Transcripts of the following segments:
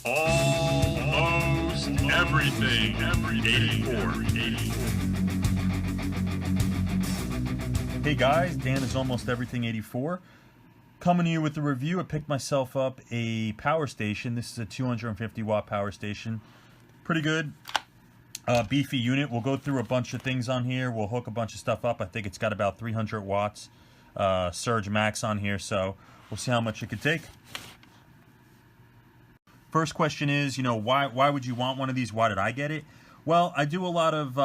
Almost everything. 84. Hey guys, Dan is Almost Everything 84. Coming to you with a review. I picked myself up a power station. This is a 250 watt power station. Pretty good. Beefy unit. We'll go through a bunch of things on here. We'll hook a bunch of stuff up. I think it's got about 300 watts surge max on here, so we'll see how much it could take. First question is, why would you want one of these? Why did I get it? Well, I do a lot of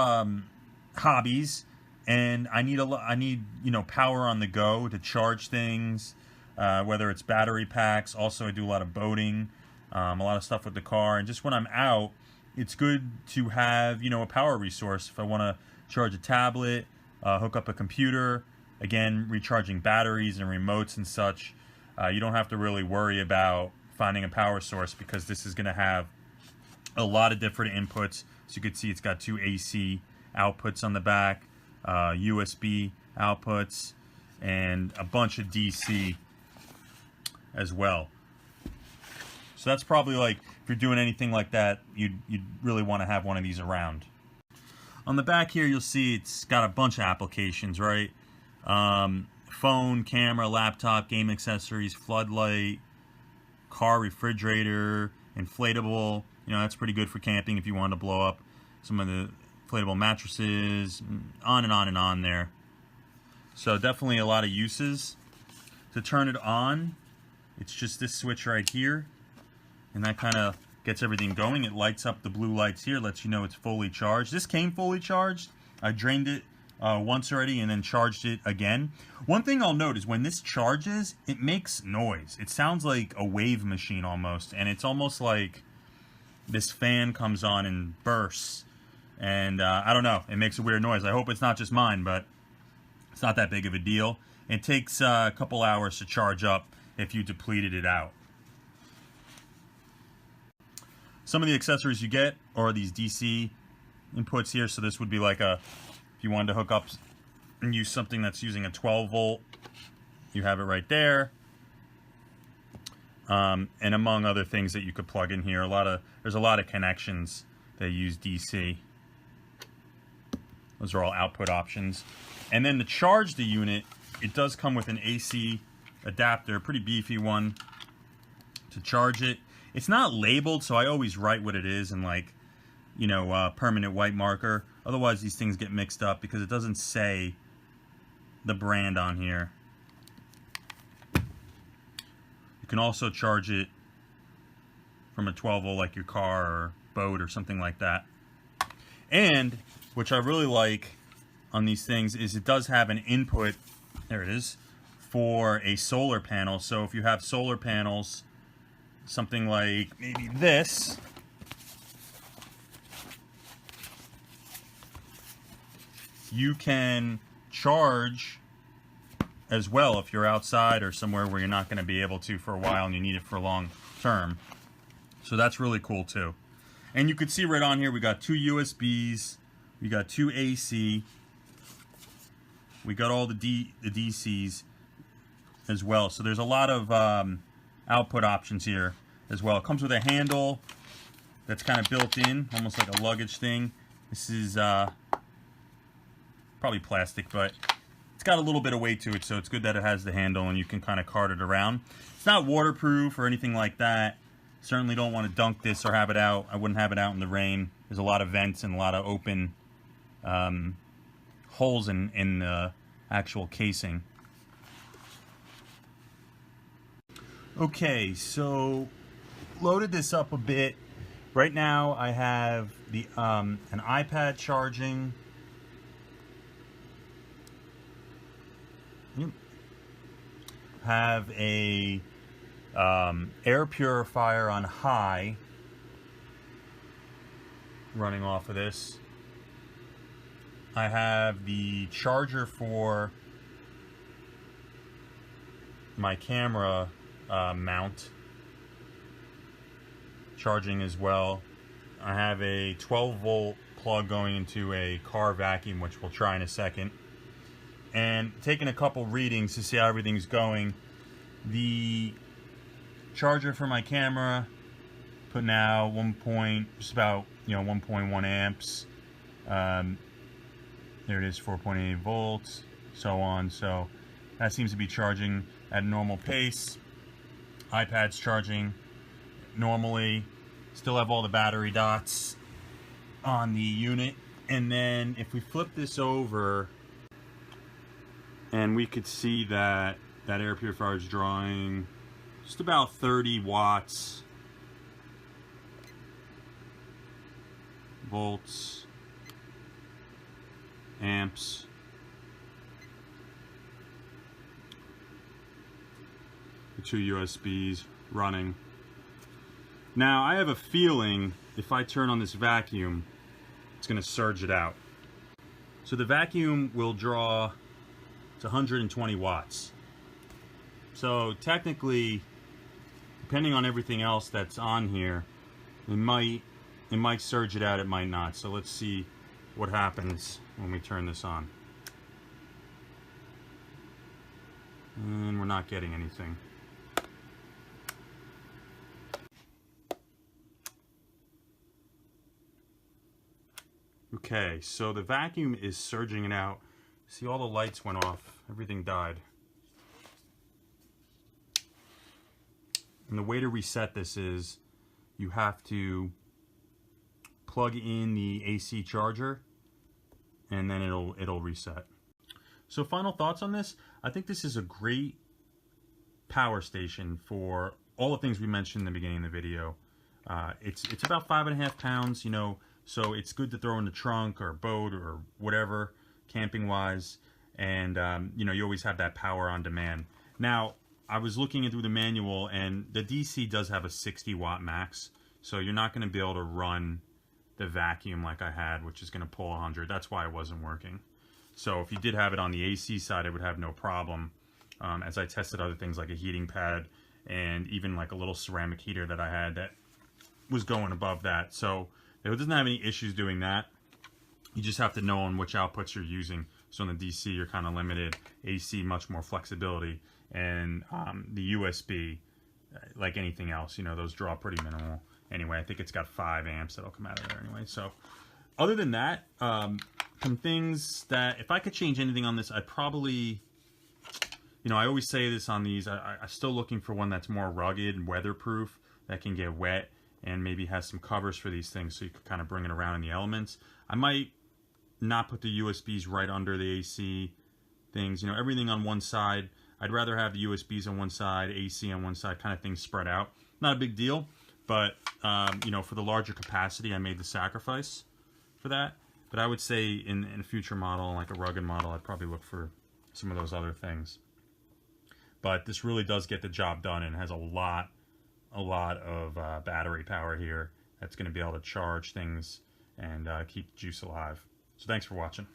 hobbies, and I need power on the go to charge things, whether it's battery packs. Also, I do a lot of boating, a lot of stuff with the car, and just when I'm out, it's good to have a power resource. If I want to charge a tablet, hook up a computer, again, recharging batteries and remotes and such, you don't have to really worry about finding a power source, because this is going to have a lot of different inputs. So you can see it's got two AC outputs on the back, USB outputs, and a bunch of DC as well. So that's probably, like, if you're doing anything like that, you'd really want to have one of these around. On the back here, you'll see it's got a bunch of applications, right? Phone, camera, laptop, game accessories, floodlight, car refrigerator, inflatable. That's pretty good for camping if you want to blow up some of the inflatable mattresses, on and on and on there. So definitely a lot of uses. To turn it on, it's just this switch right here, and that kind of gets everything going. It lights up the blue lights here, lets you know it's fully charged. This came fully charged. I drained it once already and then charged it again. One thing I'll note is when this charges, it makes noise. It sounds like a wave machine almost, and it's almost like this fan comes on and bursts, and I don't know, it makes a weird noise. I hope it's not just mine, but it's not that big of a deal. It takes a couple hours to charge up if you depleted it out. Some of the accessories you get are these DC inputs here. So this would be like if you wanted to hook up and use something that's using a 12 volt, you have it right there. And among other things that you could plug in here, there's a lot of connections that use DC. Those are all output options. And then to charge the unit, it does come with an AC adapter, a pretty beefy one to charge it. It's not labeled, so I always write what it is in, like, permanent white marker. Otherwise, these things get mixed up because it doesn't say the brand on here. You can also charge it from a 12 volt like your car or boat or something like that. And, which I really like on these things, is it does have an input, there it is, for a solar panel. So if you have solar panels, something like maybe this, you can charge as well if you're outside or somewhere where you're not going to be able to for a while and you need it for long term. So that's really cool too. And you can see right on here, we got two USBs, we got two AC, we got all the DCs as well. So there's a lot of output options here as well. It comes with a handle that's kind of built in, almost like a luggage thing. This is probably plastic, but it's got a little bit of weight to it, so it's good that it has the handle and you can kind of cart it around. It's not waterproof or anything like that. Certainly don't want to dunk this or have it out. I wouldn't have it out in the rain. There's a lot of vents and a lot of open holes in the actual casing. Okay, so loaded this up a bit. Right now I have the an iPad charging. Have a air purifier on high running off of this. I have the charger for my camera mount charging as well. I have a 12 volt plug going into a car vacuum, which we'll try in a second, and taking a couple readings to see how everything's going. The charger for my camera putting out just about 1.1 amps. There it is, 4.8 volts, so on. So that seems to be charging at a normal pace. iPad's charging normally. Still have all the battery dots on the unit. And then if we flip this over, and we could see that air purifier is drawing just about 30 watts, volts, amps. The 2 USBs running. Now I have a feeling if I turn on this vacuum, it's going to surge it out. So the vacuum will draw to 120 watts. So technically, depending on everything else that's on here, it might surge it out, it might not. So let's see what happens when we turn this on. And we're not getting anything. Okay, so the vacuum is surging it out. See, all the lights went off. Everything died. And the way to reset this is you have to plug in the AC charger, and then it'll reset. So final thoughts on this. I think this is a great power station for all the things we mentioned in the beginning of the video. It's about 5.5 pounds, so it's good to throw in the trunk or boat or whatever, camping wise. And you always have that power on demand. Now, I was looking through the manual, and the DC does have a 60 watt max, so you're not going to be able to run the vacuum like I had, which is going to pull 100. That's why it wasn't working. So if you did have it on the AC side, it would have no problem. As I tested other things like a heating pad and even like a little ceramic heater that I had that was going above that. So it doesn't have any issues doing that. You just have to know on which outputs you're using. So in the DC, you're kind of limited. AC, much more flexibility. And the USB, like anything else, those draw pretty minimal. Anyway, I think it's got 5 amps that'll come out of there anyway. So other than that, some things that, if I could change anything on this, I'd probably, I always say this on these, I'm still looking for one that's more rugged and weatherproof, that can get wet, and maybe has some covers for these things so you could kind of bring it around in the elements. I might not put the USBs right under the AC things, everything on one side. I'd rather have the USBs on one side, AC on one side, kind of things spread out. Not a big deal, but for the larger capacity, I made the sacrifice for that. But I would say in a future model, like a rugged model, I'd probably look for some of those other things. But this really does get the job done, and has a lot of battery power here that's going to be able to charge things and keep the juice alive. So thanks for watching.